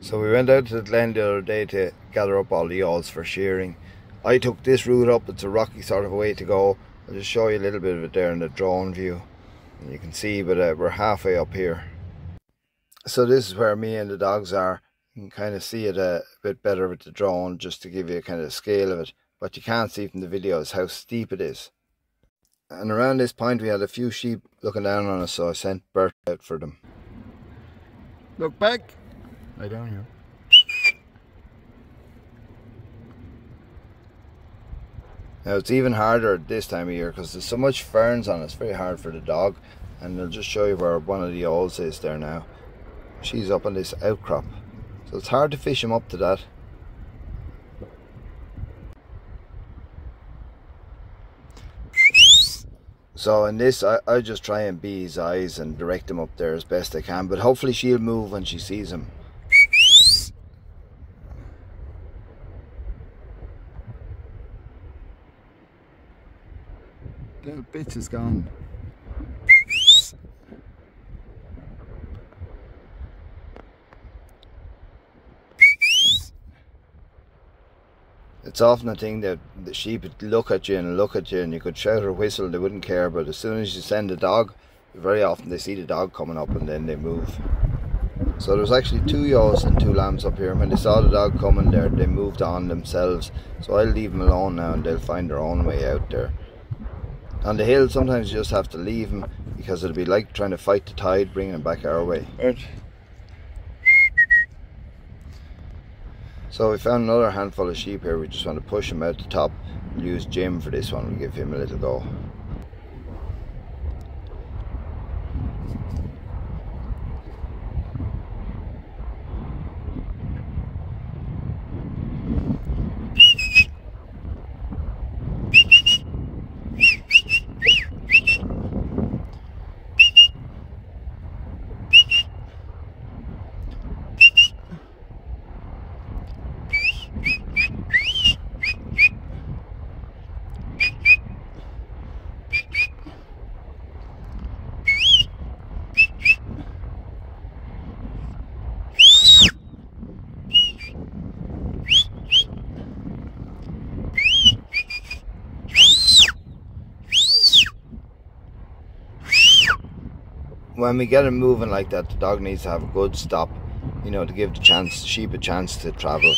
So we went out to the Glen the other day to gather up all the yawls for shearing. I took this route up. It's a rocky sort of way to go. I'll just show you a little bit of it there in the drone view. And you can see, but we're halfway up here. So this is where me and the dogs are. You can kind of see it a bit better with the drone, just to give you a kind of scale of it. What you can't see from the video is how steep it is. And around this point we had a few sheep looking down on us, so I sent Bert out for them. Look back! Lie down here. Now it's even harder at this time of year because there's so much ferns on it. It's very hard for the dog. And I'll just show you where one of the yawls is there now. She's up on this outcrop. So it's hard to fish him up to that. So in this, I just try and be his eyes and direct him up there as best I can. But hopefully she'll move when she sees him. Little bitch is gone. It's often a thing that the sheep would look at you and you could shout or whistle, they wouldn't care, but as soon as you send a dog, very often they see the dog coming up and then they move. So there's actually 2 yawls and 2 lambs up here. When they saw the dog coming there, they moved on themselves. So I'll leave them alone now and they'll find their own way out there. On the hill, sometimes you just have to leave them because it'll be like trying to fight the tide, bringing them back our way. Right. So we found another handful of sheep here. We just want to push them out the top. We'll use Jim for this one. We'll give him a little go. When we get him moving like that, the dog needs to have a good stop, you know, to give the sheep a chance to travel.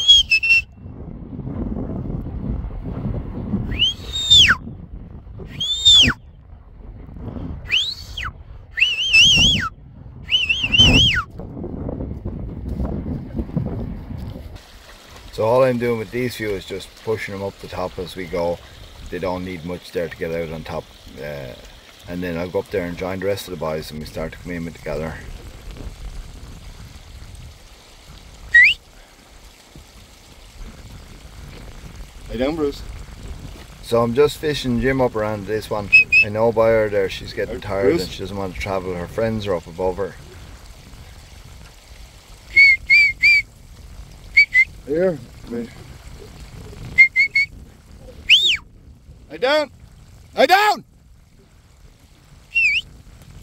So all I'm doing with these few is just pushing them up the top as we go. They don't need much there to get out on top. And then I'll go up there and join the rest of the boys and we start to come in together. Lay down, Bruce. So I'm just fishing Jim up around this one. I know by her there she's getting tired, Bruce, and she doesn't want to travel. Her friends are up above her. Here, wait. Lie down! Lie down!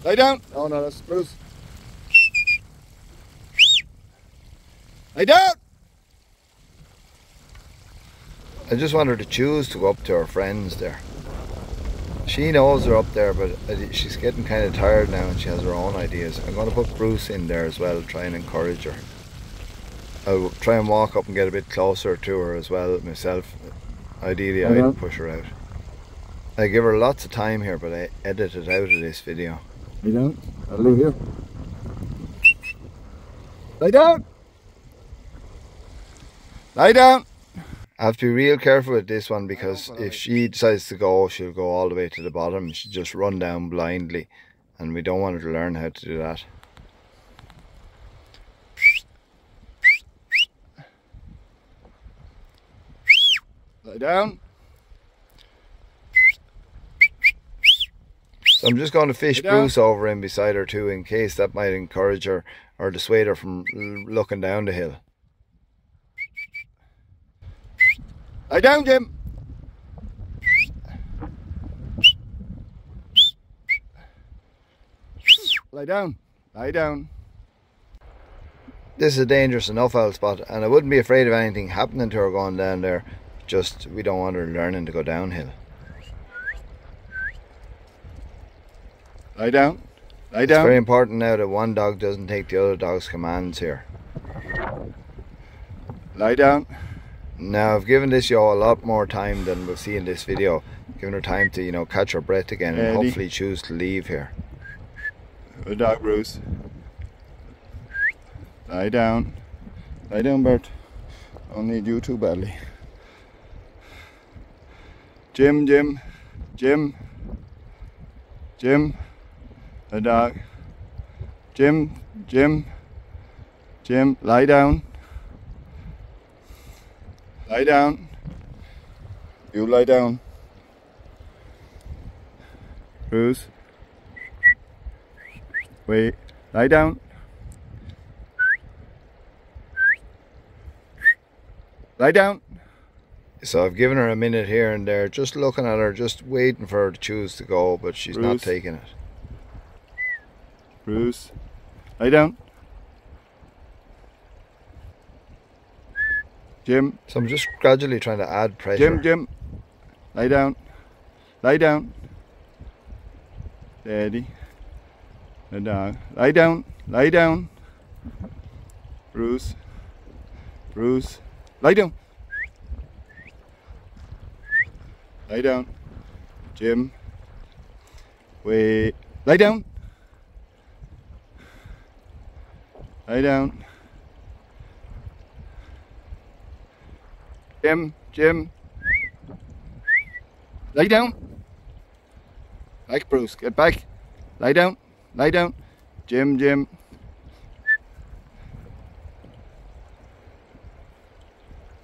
Lie down! Oh no, that's Bruce. Lie down! I just want her to choose to go up to her friends there. She knows they're up there, but she's getting kind of tired now and she has her own ideas. I'm going to put Bruce in there as well, try and encourage her. I'll try and walk up and get a bit closer to her as well myself. Ideally, I'd push her out. I give her lots of time here, but I edit it out of this video. Lie down. I'll leave here. Lie down! Lie down! I have to be real careful with this one because if she decides to go, she'll go all the way to the bottom. She'll just run down blindly and we don't want her to learn how to do that. Lie down. So I'm just going to fish Bruce over in beside her too, in case that might encourage her or dissuade her from looking down the hill. Lie down, Jim. Lie down. Lie down. This is a dangerous enough owl spot, and I wouldn't be afraid of anything happening to her going down there. Just, we don't want her learning to go downhill. Lie down. Lie down. It's very important now that one dog doesn't take the other dog's commands here. Lie down. Now, I've given this yaw a lot more time than we'll see in this video. Giving her time to, you know, catch her breath again and hopefully choose to leave here. Good dog, Bruce. Lie down. Lie down, Bert. Don't need you too badly. Jim, Jim, Jim, Jim, the dog. Jim, Jim, Jim, lie down. Lie down. You lie down. Bruce. Wait, lie down. Lie down. So I've given her a minute here and there, just looking at her, just waiting for her to choose to go, but she's not taking it. Bruce, lie down. Jim. So I'm just gradually trying to add pressure. Jim, Jim, lie down. Lie down. Daddy. The dog. Lie down. Lie down. Bruce. Bruce. Lie down. Lie down. Jim. Wait. Lie down. Lie down. Jim. Jim. Lie down. Back, Bruce. Get back. Lie down. Lie down. Jim. Jim.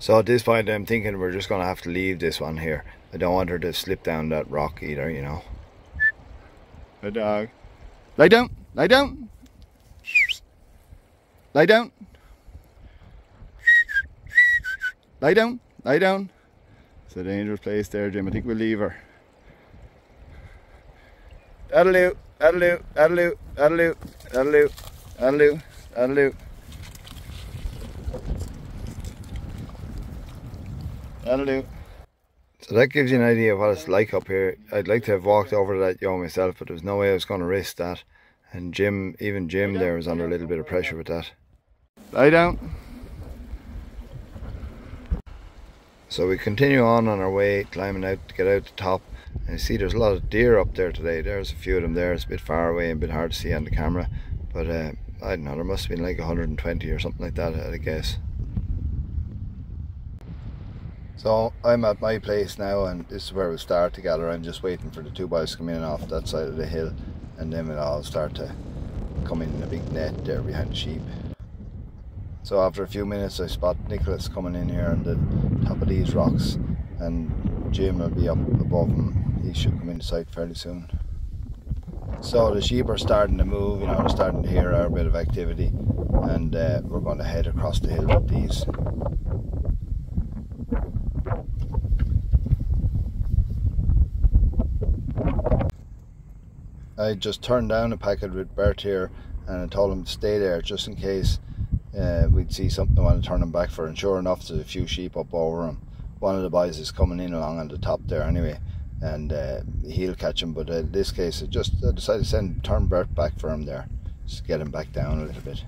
So at this point I'm thinking we're just going to have to leave this one here. I don't want her to slip down that rock either, you know. The dog. Lie down. Lie down. Lie down. Lie down. Lie down. It's a dangerous place there, Jim. I think we'll leave her. Daddaloo. Daddaloo. Daddaloo. Daddaloo. Daddaloo. Daddaloo. Daddaloo. Daddaloo. So that gives you an idea of what it's like up here. I'd like to have walked over to that yaw myself, but there was no way I was going to risk that. And Jim, even Jim there was under a little bit of pressure with that. Lie down. So we continue on our way, climbing out to get out the top. And you see there's a lot of deer up there today. There's a few of them there. It's a bit far away and a bit hard to see on the camera. But I don't know, there must have been like 120 or something like that, I'd guess. So I'm at my place now, and this is where we'll start to gather. I'm just waiting for the two boys to come in off that side of the hill, and then we'll all start to come in a big net there behind the sheep. So after a few minutes I spot Nicholas coming in here on the top of these rocks, and Jim will be up above him. He should come into sight fairly soon. So the sheep are starting to move, you know, they're starting to hear our bit of activity, and we're going to head across the hill with these. I just turned down a packet with Bert here, and I told him to stay there just in case we'd see something I want to turn him back for, and sure enough there's a few sheep up over him. One of the boys is coming in along on the top there anyway, and he'll catch him, but in this case I decided to turn Bert back for him there, just to get him back down a little bit.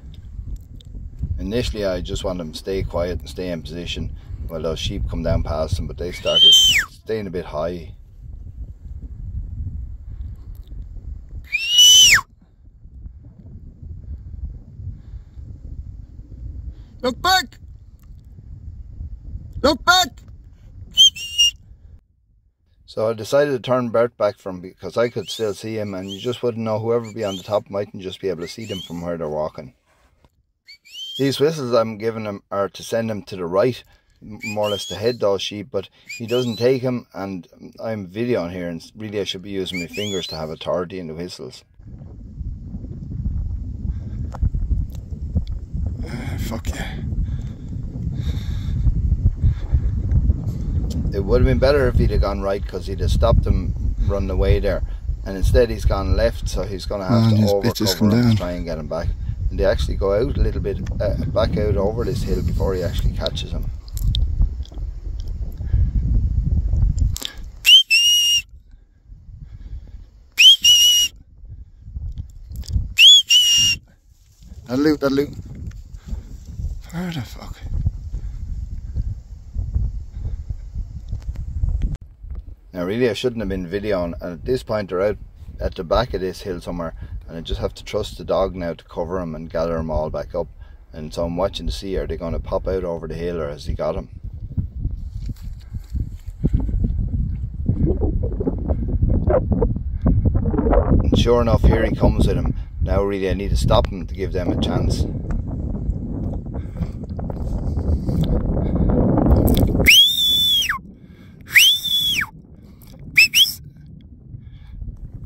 Initially I just wanted him to stay quiet and stay in position while those sheep come down past him, but they started staying a bit high. Look back! Look back! So I decided to turn Bert back from him because I could still see him, and you just wouldn't know, whoever be on the top mightn't just be able to see them from where they're walking. These whistles I'm giving him are to send him to the right, more or less to head those sheep, but he doesn't take him, and I'm videoing here, and really I should be using my fingers to have authority in the whistles. Fuck yeah. It would have been better if he'd have gone right, because he'd have stopped him running away there, and instead he's gone left, so he's going to have to overcover him to try and get him back. and they actually go out a little bit, back out over this hill before he actually catches them. That'll do. Where the fuck? Now really I shouldn't have been videoing, and at this point they're out at the back of this hill somewhere, and I just have to trust the dog now to cover them and gather them all back up. And so I'm watching to see, are they going to pop out over the hill, or has he got them? And sure enough, here he comes with him. Now really I need to stop him to give them a chance.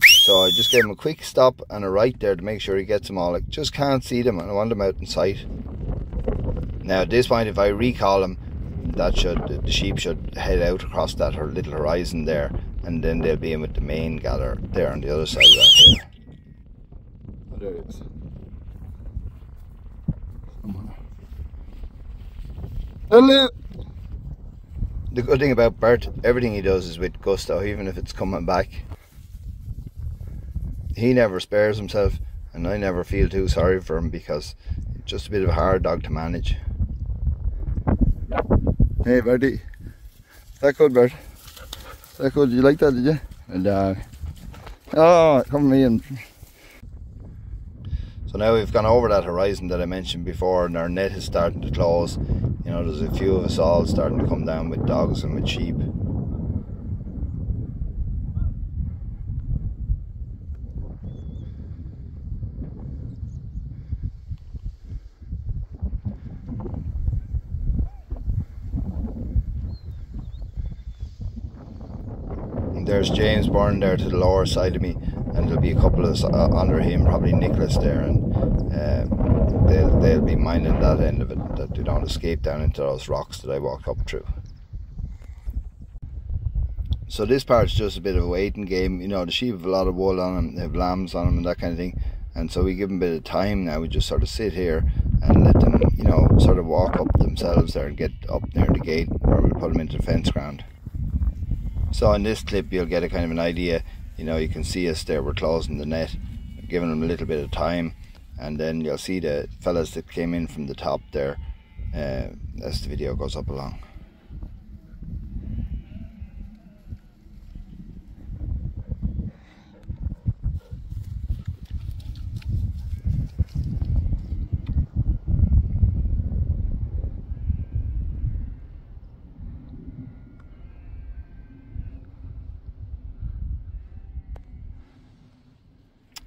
So I just gave him a quick stop and a right there to make sure he gets them all. I just can't see them and I want them out in sight. Now at this point, if I recall them, the sheep should head out across that little horizon there, and then they'll be in with the main gather there on the other side of that hill. Oh, there it is. Hello. The good thing about Bert, everything he does is with gusto, even if it's coming back. He never spares himself, and I never feel too sorry for him because it's just a bit of a hard dog to manage. Hey Bertie, is that good, Bert? Is that good? Did you like that, did you? Good dog. Oh, come me in. So now we've gone over that horizon that I mentioned before, and our net is starting to close. You know, there's a few of us all starting to come down with dogs and with sheep. There's James Byrne there to the lower side of me, and there'll be a couple of us under him, probably Nicholas there, and they'll be minding that end of it, that they don't escape down into those rocks that I walked up through. So this part's just a bit of a waiting game. You know, the sheep have a lot of wool on them, they have lambs on them and that kind of thing, and so we give them a bit of time now. We just sort of sit here and let them, you know, sort of walk up themselves there and get up near the gate where we'll put them into the fence ground. So in this clip you'll get a kind of an idea, you know, you can see us there, we're closing the net, giving them a little bit of time, and then you'll see the fellas that came in from the top there as the video goes up along.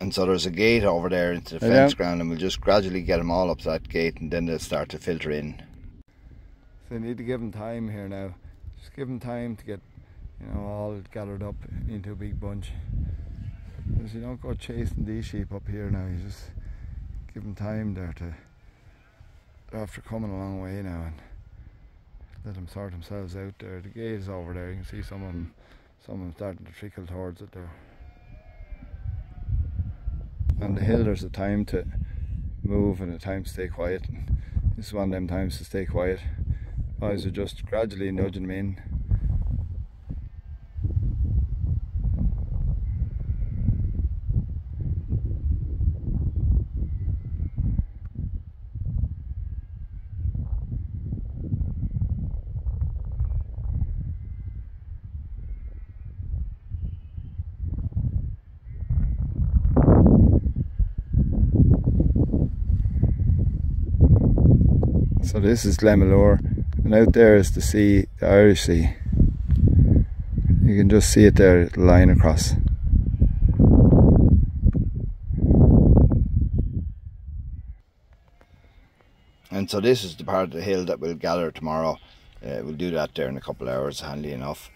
And so there's a gate over there into the fence ground, and we'll just gradually get them all up to that gate, and then they'll start to filter in. So you need to give them time here now. Just give them time to get, you know, all gathered up into a big bunch. Because you don't go chasing these sheep up here now. You just give them time there to, after coming a long way now, and let them sort themselves out there. The gate is over there. You can see some of them starting to trickle towards it there. On the hill there's a time to move and a time to stay quiet, and this is one of them times to stay quiet. Boys are just gradually nudging them in. So this is Glendalough, and out there is the sea, the Irish Sea. You can just see it there, the line across. And so this is the part of the hill that we'll gather tomorrow. We'll do that there in a couple of hours, handy enough.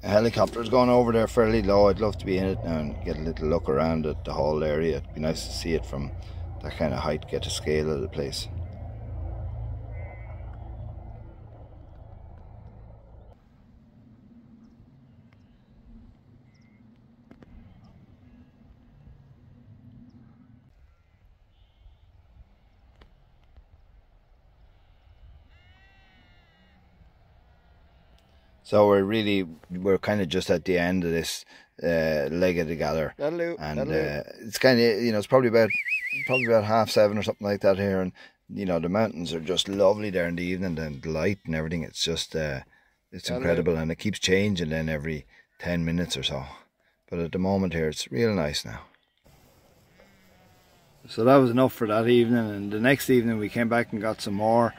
A helicopter's going over there fairly low. I'd love to be in it now and get a little look around at the whole area. It'd be nice to see it from that kind of height, get a scale of the place. So we're kind of just at the end of this leg of the gather, and it's kind of, you know, it's probably about 7:30 or something like that here, and you know, the mountains are just lovely there in the evening, and the light and everything. It's just it's incredible, and it keeps changing then every 10 minutes or so. But at the moment here, it's real nice now. So that was enough for that evening, and the next evening we came back and got some more,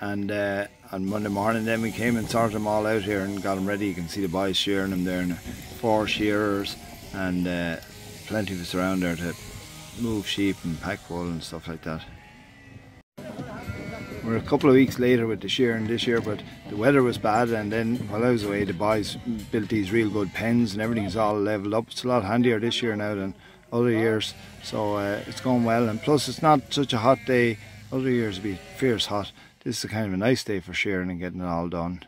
and on Monday morning then we came and sorted them all out here and got them ready. You can see the boys shearing them there, and 4 shearers and plenty of us around there to move sheep and pack wool and stuff like that. We're a couple of weeks later with the shearing this year, but the weather was bad, and then while I was away the boys built these real good pens and everything's all levelled up. It's a lot handier this year now than other years, so it's going well, and plus it's not such a hot day. Other years would be fierce hot. This is a kind of a nice day for shearing and getting it all done.